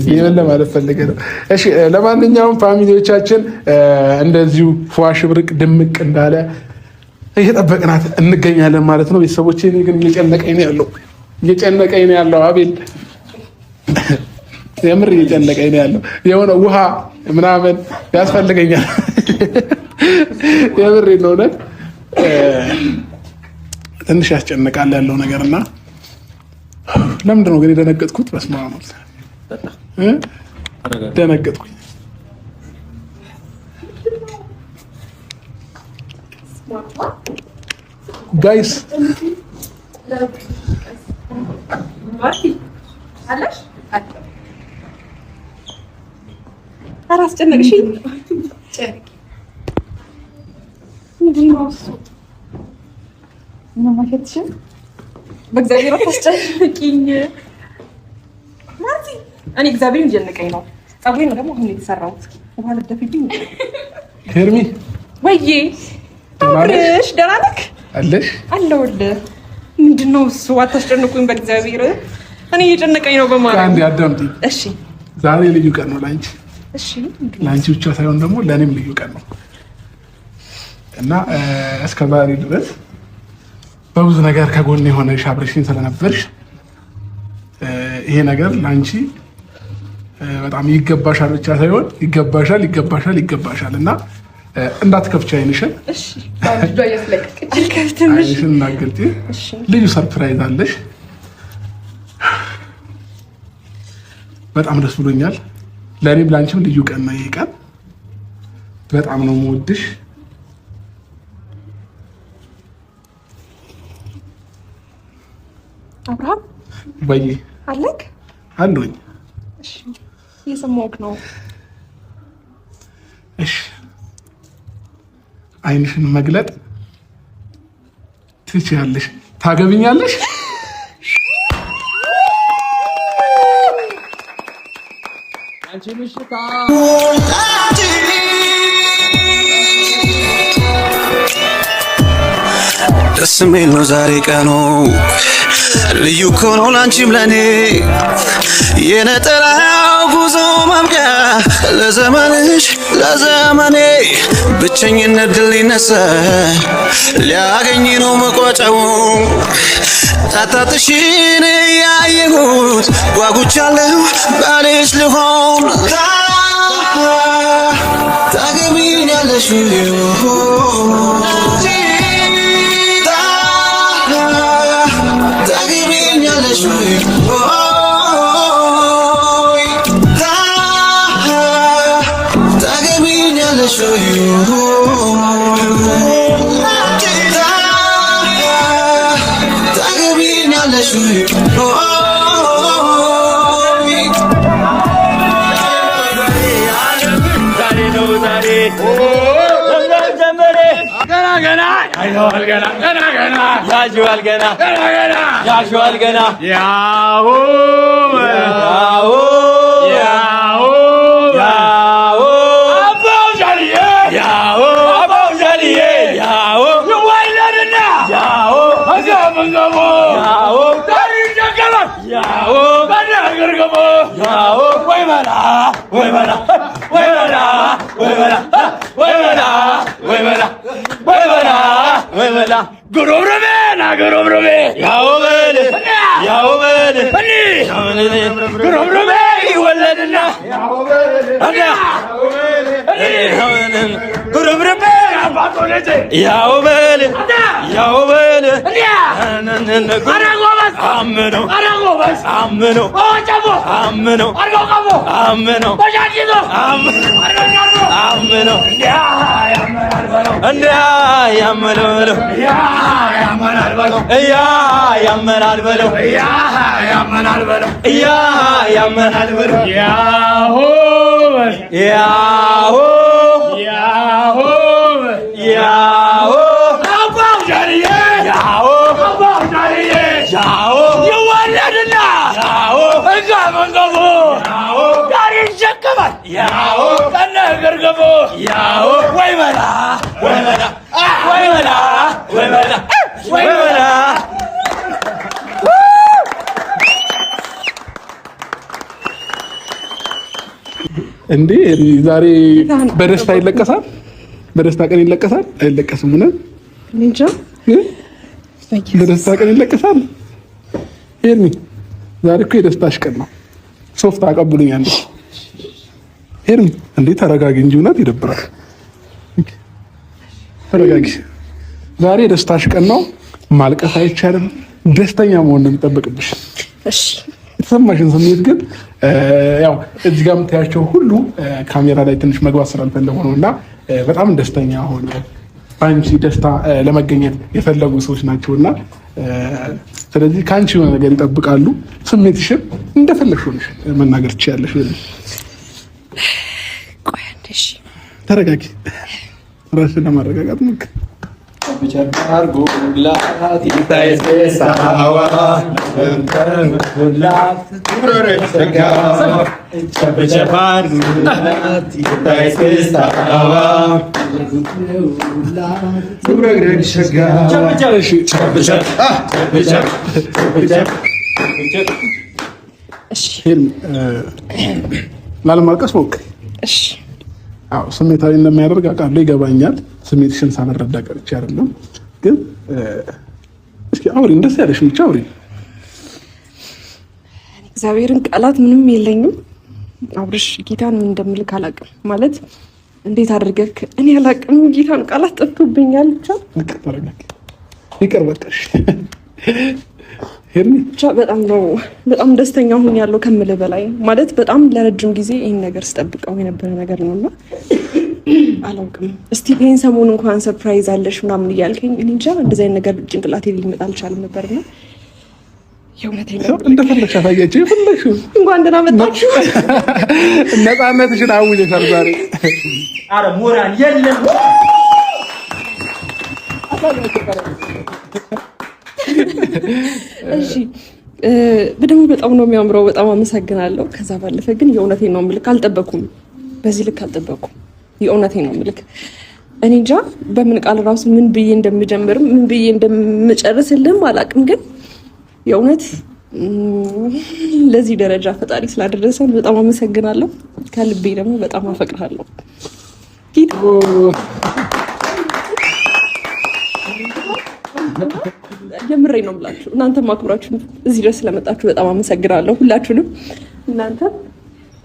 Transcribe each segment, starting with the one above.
ዲምን ለማለት ፈልገህ ነው። እሺ ለማንኛውም ፋሚሊዎቻችን እንደዚሁ ፏሽ ብርቅ ድምቅ እንዳለ እየጠበቅናት እንገኛለን ማለት ነው። ቤተሰቦቼ እኔ ግን እየጨነቀኝ ነው ያለው አቤል የምር እየጨነቀኝ ነው ያለው። የሆነ ውሃ ምናምን ያስፈልገኛል። የምር ነው እውነት ትንሽ ያስጨንቃል ያለው ነገርና ለምንድን ነው ግን የደነገጥኩት? በስመ አብ ደነገጥኩኝ። ጋይስ አስጨነቅሽኝ። ምንድን ነው እሱ? ማማሸትሽን በእግዚአብሔር አታስጨንቂኝ። እኔ እግዚአብሔር እየጨነቀኝ ነው። ፀጉሬን ደግሞ አሁን የተሰራሁት ውሃ ልደፍልኝ። ሄርሚ ወይዬ አብረሽ ደህና ነህ? አለሁልህ። ምንድን ነው እሱ? አታስጨንቁኝ በእግዚአብሔር። እኔ እየጨነቀኝ ነው በማለት አንዴ አዳምጪኝ። እሺ ዛሬ ልዩ ቀን ነው ላንቺ። እሺ ላንቺ ብቻ ሳይሆን ደግሞ ለእኔም ልዩ ቀን ነው እና እስከ ዛሬ ድረስ በብዙ ነገር ከጎን የሆነሽ አብረሽኝ ስለነበርሽ ይሄ ነገር ላንቺ በጣም ይገባሻል ብቻ ሳይሆን ይገባሻል እና እንዳትከፍቺ አይንሽን። እሺ ባልጆ ያስለቅቅሽ አልከፍትም። አይንሽን እናገልጪ። ልዩ ሰርፕራይዝ አለሽ። በጣም ደስ ብሎኛል። ለእኔም ላንቺም ልዩ ቀን ነው ይሄ ቀን። በጣም ነው የምወድሽ። አብርሃም ወይ አለክ አለኝ። እሺ እየሰማሁህ ነው። እሺ አይንሽን መግለጥ ትችያለሽ። ታገብኛለሽ? አንቺ ምሽታ ደስ የሚል ነው ዛሬ ቀኑ ልዩ እኮ ነው ላንቺም ለኔ የነጠላው ጉዞ ማብቂያ ለዘመንሽ ለዘመኔ ብቸኝነት ድል ይነሳ ሊያገኝ ነው መቋጫው ታታትሽን ያየሁት ጓጉቻለሁ ባልሽ ልሆን ታገቢኛለሽ Wait. እንዴ ዛሬ በደስታ ይለቀሳል? በደስታ ቀን ይለቀሳል? አይለቀስም? ምን እንጃ። በደስታ ቀን ይለቀሳል? ሄርሚ ዛሬ እኮ የደስታሽ ቀን ነው። ሶፍት አቀብሉኛለሽ። ሄርሚ እንዴ ተረጋጊ እንጂ እውነት ይደብራል። ተረጋጊ። ዛሬ የደስታሽ ቀን ነው። ማልቀስ አይቻልም። ደስተኛ መሆን ነው የሚጠበቅብሽ። እሺ የተሰማሽን ስሜት ግን ያው እዚህ ጋር የምታያቸው ሁሉ ካሜራ ላይ ትንሽ መግባት ስላልፈለጉ ነው እና በጣም ደስተኛ ሆነ በአንቺ ደስታ ለመገኘት የፈለጉ ሰዎች ናቸው እና ስለዚህ ከአንቺ የሆነ ነገር ይጠብቃሉ። ስሜትሽን እንደፈለግሽ ሆነሽ መናገር ትችያለሽ። ተረጋጊ። ራስሽን ለማረጋጋት ሞክሪ። ላለማልቀስ ሞክሪ። አዎ ስሜታዊ እንደሚያደርግ አውቃለሁ፣ ይገባኛል። ስሜትሽን ሳልረዳ ቀርቼ አይደለም። ግን እስኪ አውሪ፣ እንደስ ያለሽ ብቻ አውሪ። እግዚአብሔርን ቃላት ምንም የለኝም። አብርሽ ጌታን ምን እንደምልክ አላውቅም። ማለት እንዴት አድርገህ እኔ አላውቅም። ጌታን ቃላት ጠፍቶብኛል። ብቻ ይቅር በቃሽ። ብቻ በጣም ደስተኛ ሆኝ ያለው ከምልህ በላይ ማለት በጣም ለረጅም ጊዜ ይህን ነገር ስጠብቀው የነበረ ነገር ነውና አላውቅም። እስቲ ይሄን ሰሞኑን እንኳን ሰርፕራይዝ አለሽ ምናምን እያልከኝ እኔ እንጃ እንደዚህ አይነት ነገር ጭንቅላቴ ሊመጣ አልቻለም ነበርና የእውነቴን ነው። እንደፈለግሽ አሳያችሁ። ይፈለግሽው እንኳን ደህና መጣችሁ። ነፃነትሽን አውጀሻል ዛሬ። አረ ሞራል የለም። እሺ በደንብ በጣም ነው የሚያምረው። በጣም አመሰግናለሁ። ከዛ ባለፈ ግን የእውነቴን ነው የምልክ፣ አልጠበኩም። በዚህ ልክ አልጠበኩም። የእውነቴን ነው የምልክ። እኔ እንጃ በምን ቃል ራሱ ምን ብዬ እንደምጀምርም ምን ብዬ እንደምጨርስልህም አላውቅም። ግን የእውነት ለዚህ ደረጃ ፈጣሪ ስላደረሰን በጣም አመሰግናለሁ። ከልቤ ደግሞ በጣም አፈቅርሃለሁ። የምሬ ነው ብላችሁ እናንተ ማክብራችሁ እዚህ ድረስ ስለመጣችሁ በጣም አመሰግናለሁ ሁላችሁንም። እናንተ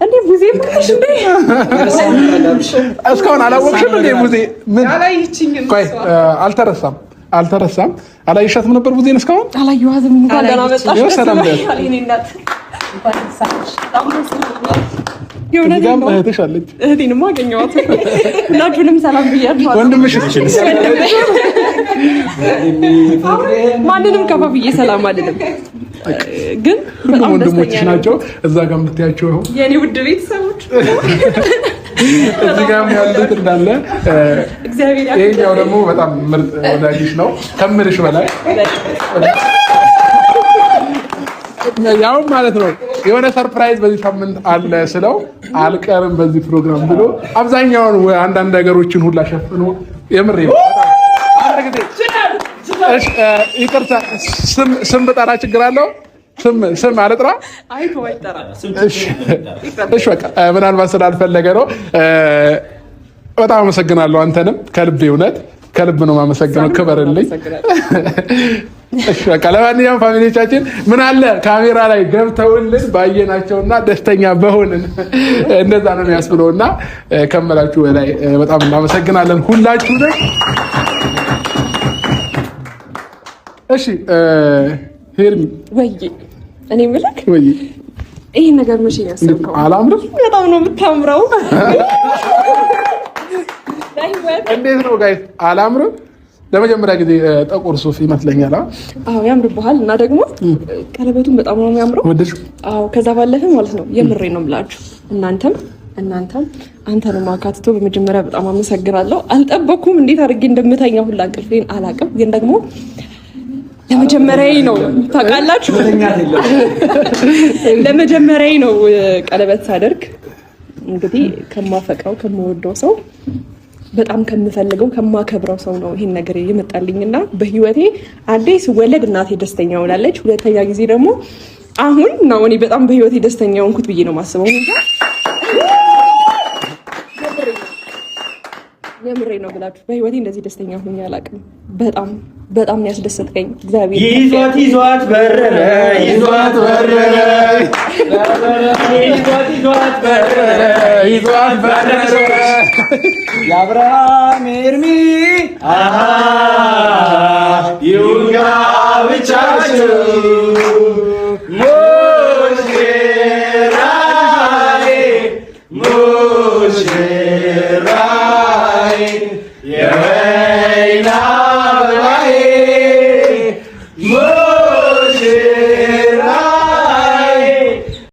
እንዴ ሙዜ ማሽ እንዴ እስካሁን አላወቅሽም እንዴ? ሙዜ ምን አላየችኝም። ቆይ አልተረሳም። አላየሻትም ነበር ሙዜን? እስካሁን አላየኋትም። እንኳን ደህና መጣሽ። ሰላም ነሽ? የሆነም እህትሽ አለች። እህቴንም አገኘኋት። ሁላችሁንም ሰላም ብያችኋለሁ። ወንድምሽ ማንንም ከፋፍዬ ሰላም አይደለም፣ ግን ሁሉም ወንድሞችሽ ናቸው። እዛ ጋር የምትያቸው ነው የኔ ውድ ቤተሰቦች። እዚህ ጋር ያሉት እንዳለ እግዚአብሔር ያክብር። ይሄኛው ደግሞ በጣም ምርጥ ወዳጅሽ ነው ከምልሽ በላይ ያው ማለት ነው። የሆነ ሰርፕራይዝ በዚህ ሳምንት አለ ስለው አልቀርም በዚህ ፕሮግራም ብሎ አብዛኛውን አንዳንድ ነገሮችን ሁላ ሸፍኖ የምሬ ነው። ይቅርታ ስም ብጠራ ችግር አለው? ስም አልጥራ? እሺ በቃ ምናልባት ስላልፈለገ ነው። በጣም አመሰግናለሁ። አንተንም ከልቤ እውነት ከልብ ነው የማመሰግነው። ክበርልኝ። እሺ በቃ ለማንኛውም ፋሚሊዎቻችን ምን አለ ካሜራ ላይ ገብተውልን ባየናቸውና ደስተኛ በሆንን እንደዛ ነው የሚያስብለውና ከመላችሁ በላይ በጣም እናመሰግናለን ሁላችሁንም። እሺ ሄርሚ ወይ እኔ ምልክ ወይ ይሄን ነገር መቼ ያሰብከው? አላምርም? በጣም ነው የምታምረው። እንዴት ነው ጋይስ? አላምርም? ለመጀመሪያ ጊዜ ጥቁር ሱፍ ይመስለኛል። አዎ ያምርብሃል። እና ደግሞ ቀለበቱን በጣም ነው የሚያምረው። አዎ ከዛ ባለፈ ማለት ነው የምሬ ነው የምላችሁ እናንተም አንተንም አካትቶ በመጀመሪያ በጣም አመሰግናለሁ። አልጠበኩም እንዴት አድርጌ እንደምተኛ ሁላ እንቅልፌን አላውቅም። ግን ደግሞ ለመጀመሪያዬ ነው ታውቃላችሁ፣ ለመጀመሪያዬ ነው ቀለበት ሳደርግ። እንግዲህ ከማፈቅረው ከምወደው ሰው በጣም ከምፈልገው ከማከብረው ሰው ነው ይሄን ነገር የመጣልኝና በህይወቴ አንዴ ስወለድ እናቴ ደስተኛ ሆናለች። ሁለተኛ ጊዜ ደግሞ አሁን ነው እኔ በጣም በህይወቴ ደስተኛ ሆንኩት ብዬ ነው የማስበው። የምሬ ነው ብላችሁ በህይወቴ እንደዚህ ደስተኛ ሆኜ አላውቅም። በጣም በጣም ያስደሰትከኝ እግዚአብሔር ይዟት በረረ የአብርሃም ኤርሚ ይሁንጋ ብቻችሁ ሙሽራዬ